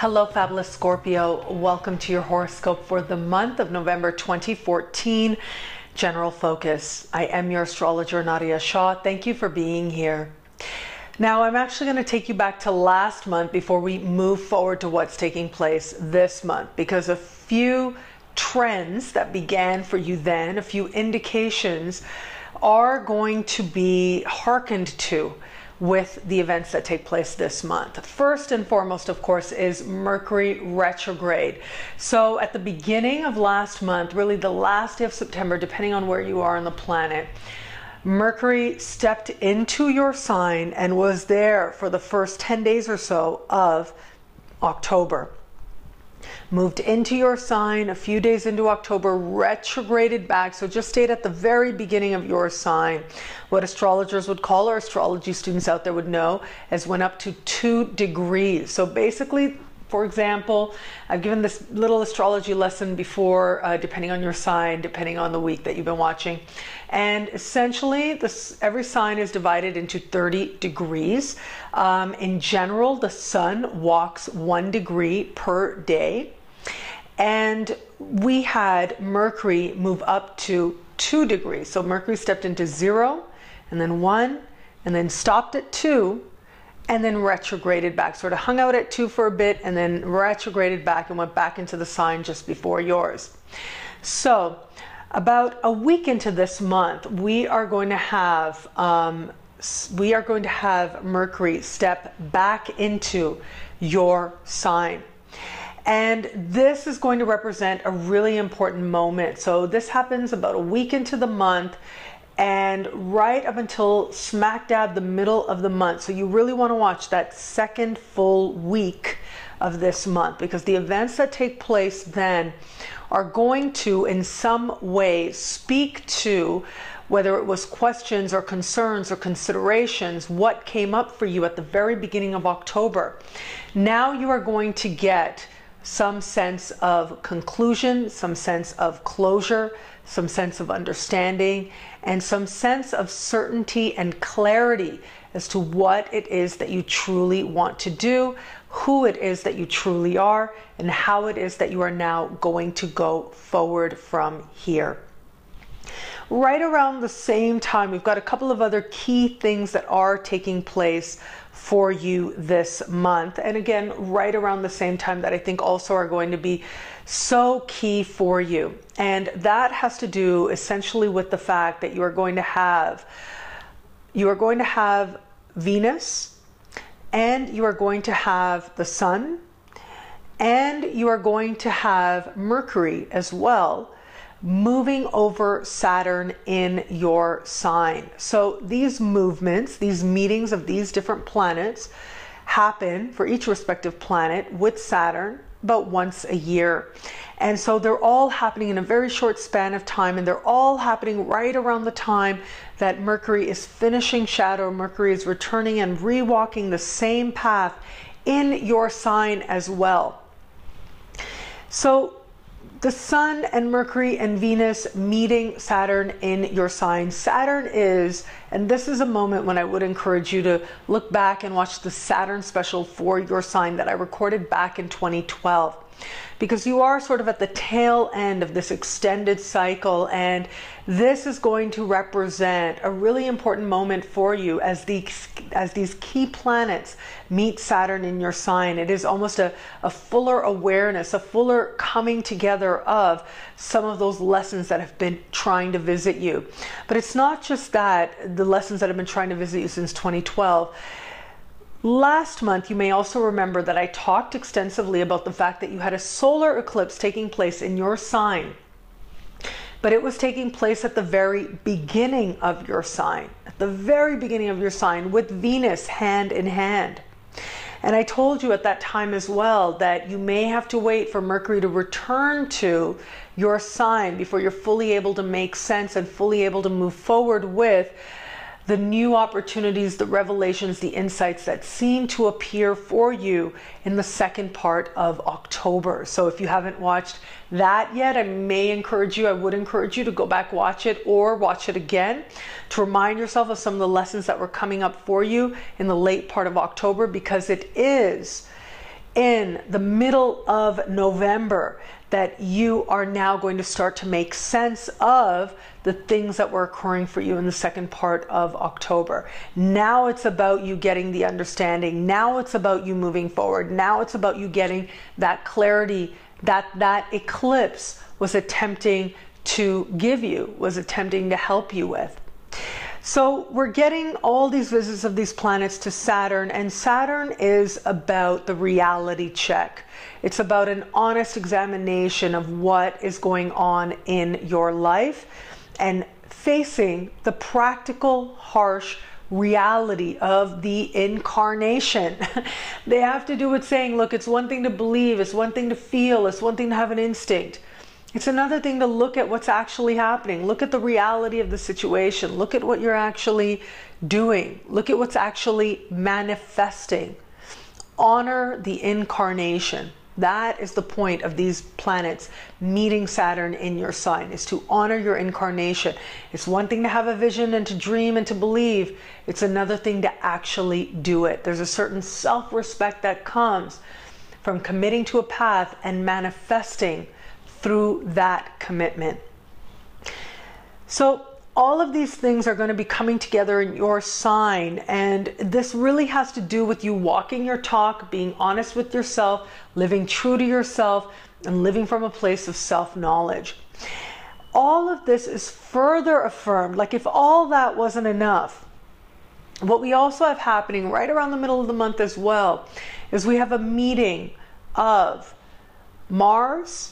Hello, fabulous Scorpio. Welcome to your horoscope for the month of November 2014. General focus. I am your astrologer, Nadiya Shah. Thank you for being here. Now, I'm actually going to take you back to last month before we move forward to what's taking place this month, because a few trends that began for you then, a few indications, are going to be hearkened to with the events that take place this month. First and foremost, of course, is Mercury retrograde. So at the beginning of last month, really the last day of September, depending on where you are on the planet, Mercury stepped into your sign and was there for the first 10 days or so of October. Moved into your sign a few days into October, retrograded back, so just stayed at the very beginning of your sign. What astrologers would call, or astrology students out there would know, as went up to 2 degrees. So basically, for example, I've given this little astrology lesson before, depending on your sign, depending on the week that you've been watching. And essentially, every sign is divided into 30 degrees. In general, the sun walks 1 degree per day. And we had Mercury move up to 2 degrees. So Mercury stepped into 0, and then 1, and then stopped at 2, and then retrograded back. Sort of hung out at 2 for a bit, and then retrograded back and went back into the sign just before yours. So about a week into this month, we are going to have Mercury step back into your sign. And this is going to represent a really important moment. So this happens about a week into the month and right up until smack dab the middle of the month. So you really want to watch that second full week of this month, because the events that take place then are going to in some way speak to whether it was questions or concerns or considerations, what came up for you at the very beginning of October. Now you are going to get some sense of conclusion, some sense of closure, some sense of understanding, and some sense of certainty and clarity as to what it is that you truly want to do, who it is that you truly are, and how it is that you are now going to go forward from here. Right around the same time, we've got a couple of other key things that are taking place for you this month. And again, right around the same time that I think also are going to be so key for you. And that has to do essentially with the fact that you are going to have Venus, and you are going to have the Sun, and you are going to have Mercury as well, moving over Saturn in your sign. So these movements, these meetings of these different planets happen for each respective planet with Saturn about once a year. And so they're all happening in a very short span of time, and they're all happening right around the time that Mercury is finishing shadow. Mercury is returning and rewalking the same path in your sign as well. So the Sun and Mercury and Venus meeting Saturn in your sign. Saturn is, and this is a moment when I would encourage you to look back and watch the Saturn special for your sign that I recorded back in 2012. Because you are sort of at the tail end of this extended cycle, and this is going to represent a really important moment for you as these key planets meet Saturn in your sign. It is almost a fuller awareness, a fuller coming together of some of those lessons that have been trying to visit you. But it's not just that, the lessons that have been trying to visit you since 2012. Last month, you may also remember that I talked extensively about the fact that you had a solar eclipse taking place in your sign, but it was taking place at the very beginning of your sign, at the very beginning of your sign, with Venus hand in hand. And I told you at that time as well that you may have to wait for Mercury to return to your sign before you're fully able to make sense and fully able to move forward with the new opportunities, the revelations, the insights that seem to appear for you in the second part of October. So if you haven't watched that yet, I would encourage you to go back, watch it, or watch it again to remind yourself of some of the lessons that were coming up for you in the late part of October, because it is in the middle of November that you are now going to start to make sense of the things that were occurring for you in the second part of October. Now it's about you getting the understanding. Now it's about you moving forward. Now it's about you getting that clarity that that eclipse was attempting to give you, was attempting to help you with. So we're getting all these visits of these planets to Saturn, and Saturn is about the reality check. It's about an honest examination of what is going on in your life and facing the practical, harsh reality of the incarnation. They have to do with saying, look, it's one thing to believe, it's one thing to feel, it's one thing to have an instinct. It's another thing to look at what's actually happening. Look at the reality of the situation. Look at what you're actually doing. Look at what's actually manifesting. Honor the incarnation. That is the point of these planets meeting Saturn in your sign, is to honor your incarnation. It's one thing to have a vision and to dream and to believe. It's another thing to actually do it. There's a certain self-respect that comes from committing to a path and manifesting through that commitment. So all of these things are going to be coming together in your sign, and this really has to do with you walking your talk, being honest with yourself, living true to yourself, and living from a place of self-knowledge. All of this is further affirmed, like if all that wasn't enough, what we also have happening right around the middle of the month as well is we have a meeting of Mars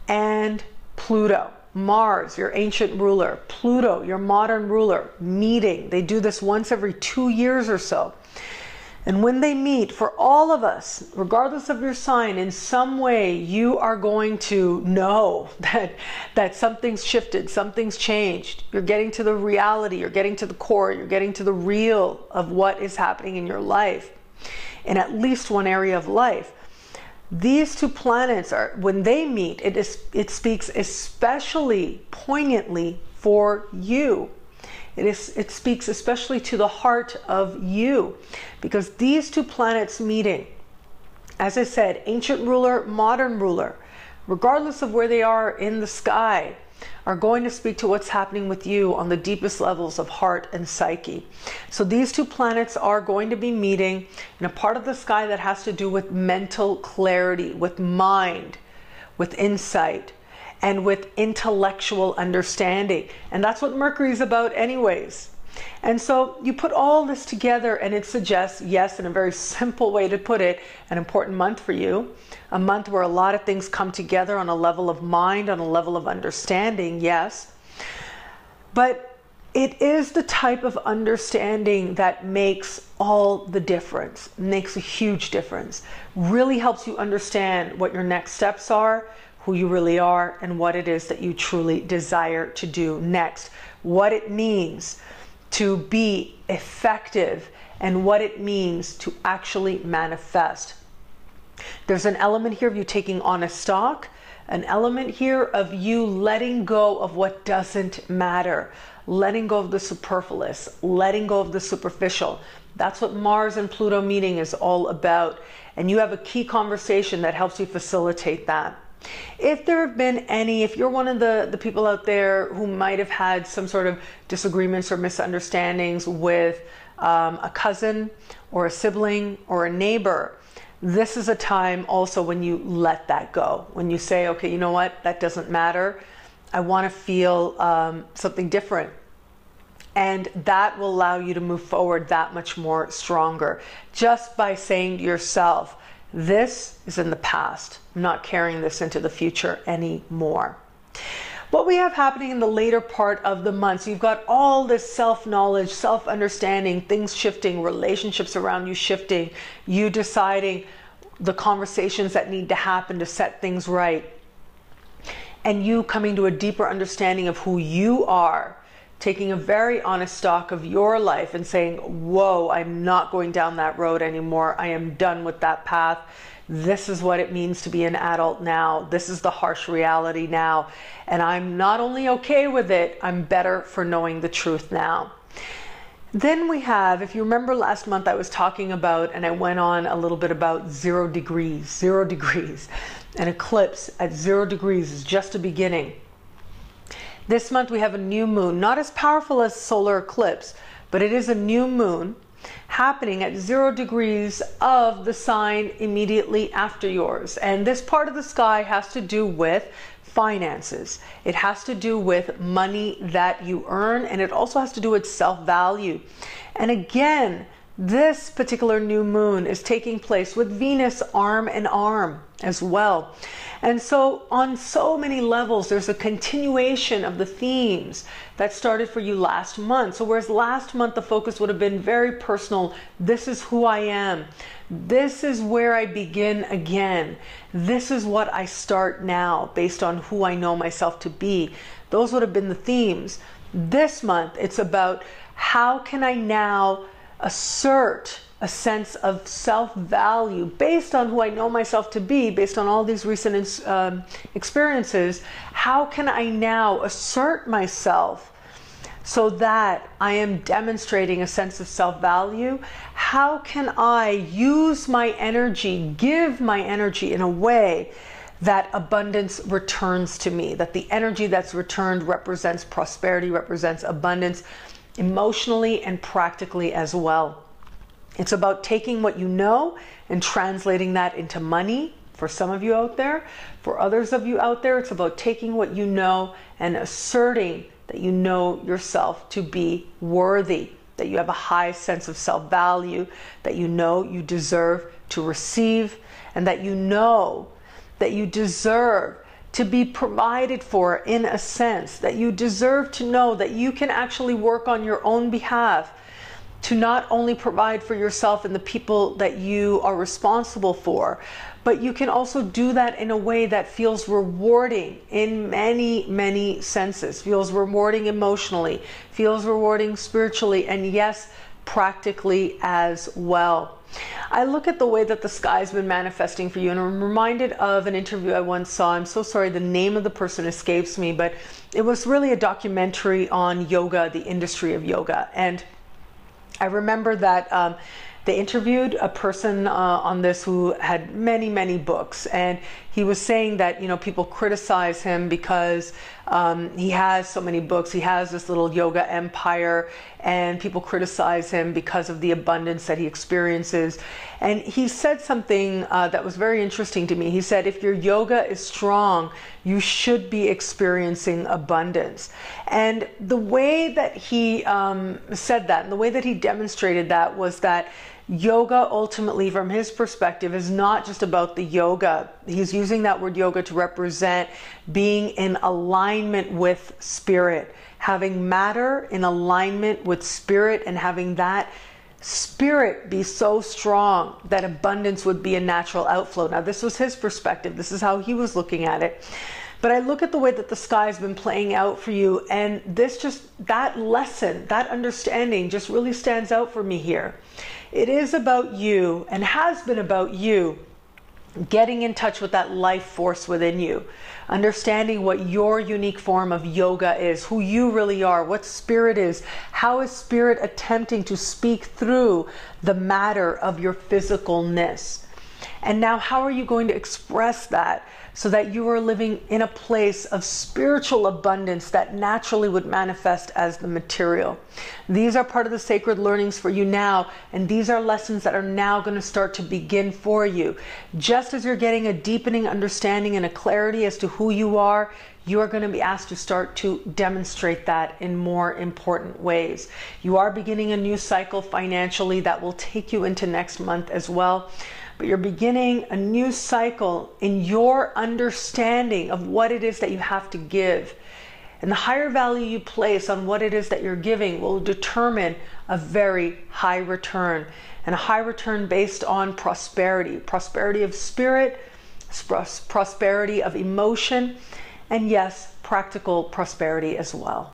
and Pluto. Mars, your ancient ruler, Pluto, your modern ruler, meeting. They do this once every 2 years or so. And when they meet, for all of us, regardless of your sign, in some way you are going to know that something's shifted, something's changed. You're getting to the reality, you're getting to the core, you're getting to the real of what is happening in your life, in at least one area of life. These two planets are, when they meet, it speaks especially poignantly for you. It speaks especially to the heart of you, because these two planets meeting, as I said, ancient ruler, modern ruler, regardless of where they are in the sky, are going to speak to what's happening with you on the deepest levels of heart and psyche. So these two planets are going to be meeting in a part of the sky that has to do with mental clarity, with mind, with insight, and with intellectual understanding. And that's what Mercury is about anyways. And so you put all this together and it suggests, yes, in a very simple way to put it, an important month for you. A month where a lot of things come together on a level of mind, on a level of understanding, yes. But it is the type of understanding that makes all the difference, makes a huge difference. Really helps you understand what your next steps are, who you really are, and what it is that you truly desire to do next. What it means to be effective and what it means to actually manifest. There's an element here of you taking honest stock, an element here of you letting go of what doesn't matter, letting go of the superfluous, letting go of the superficial. That's what Mars and Pluto meeting is all about. And you have a key conversation that helps you facilitate that. If there have been any, if you're one of the people out there who might have had some sort of disagreements or misunderstandings with a cousin or a sibling or a neighbor, this is a time also when you let that go. When you say, okay, you know what, that doesn't matter. I want to feel something different. And that will allow you to move forward that much more stronger. Just by saying to yourself, this is in the past. I'm not carrying this into the future anymore. What we have happening in the later part of the month, so you've got all this self-knowledge, self-understanding, things shifting, relationships around you shifting, you deciding the conversations that need to happen to set things right, and you coming to a deeper understanding of who you are, taking a very honest stock of your life and saying, whoa, I'm not going down that road anymore. I am done with that path. This is what it means to be an adult now. This is the harsh reality now. And I'm not only okay with it, I'm better for knowing the truth now. Then we have, if you remember last month I was talking about, and I went on a little bit about 0 degrees, 0 degrees. An eclipse at 0 degrees is just a beginning. This month we have a new moon, not as powerful as solar eclipse, but it is a new moon happening at 0 degrees of the sign immediately after yours. And this part of the sky has to do with finances. It has to do with money that you earn, and it also has to do with self-value. And again, this particular new moon is taking place with Venus arm in arm as well. And so on so many levels, there's a continuation of the themes that started for you last month. So whereas last month the focus would have been very personal, this is who I am, this is where I begin again, this is what I start now based on who I know myself to be. Those would have been the themes. This month it's about how can I now assert a sense of self-value based on who I know myself to be, based on all these recent experiences. How can I now assert myself so that I am demonstrating a sense of self-value? How can I use my energy, give my energy in a way that abundance returns to me, that the energy that's returned represents prosperity, represents abundance, emotionally and practically as well. It's about taking what you know and translating that into money for some of you out there. For others of you out there, it's about taking what you know and asserting that you know yourself to be worthy, that you have a high sense of self-value, that you know you deserve to receive, and that you know that you deserve to be provided for in a sense, that you deserve to know that you can actually work on your own behalf to not only provide for yourself and the people that you are responsible for, but you can also do that in a way that feels rewarding in many, many senses, feels rewarding emotionally, feels rewarding spiritually, and yes, practically as well. I look at the way that the sky's been manifesting for you, and I'm reminded of an interview I once saw. I'm so sorry, the name of the person escapes me, but it was really a documentary on yoga, the industry of yoga. And I remember that they interviewed a person on this who had many, many books, and he was saying that, you know, people criticize him because he has so many books, he has this little yoga empire, and people criticize him because of the abundance that he experiences. And he said something that was very interesting to me. He said, if your yoga is strong, you should be experiencing abundance. And the way that he said that, and the way that he demonstrated that, was that yoga ultimately, from his perspective, is not just about the yoga. He's using that word yoga to represent being in alignment with spirit, having matter in alignment with spirit, and having that spirit be so strong that abundance would be a natural outflow. Now, this was his perspective. This is how he was looking at it. But I look at the way that the sky has been playing out for you, and that lesson, that understanding just really stands out for me here. It is about you, and has been about you, getting in touch with that life force within you, understanding what your unique form of yoga is, who you really are, what spirit is, how is spirit attempting to speak through the matter of your physicalness. And now how are you going to express that so that you are living in a place of spiritual abundance that naturally would manifest as the material? These are part of the sacred learnings for you now, and these are lessons that are now going to start to begin for you. Just as you're getting a deepening understanding and a clarity as to who you are going to be asked to start to demonstrate that in more important ways. You are beginning a new cycle financially that will take you into next month as well. But you're beginning a new cycle in your understanding of what it is that you have to give. And the higher value you place on what it is that you're giving will determine a very high return. And a high return based on prosperity. Prosperity of spirit, prosperity of emotion, and yes, practical prosperity as well.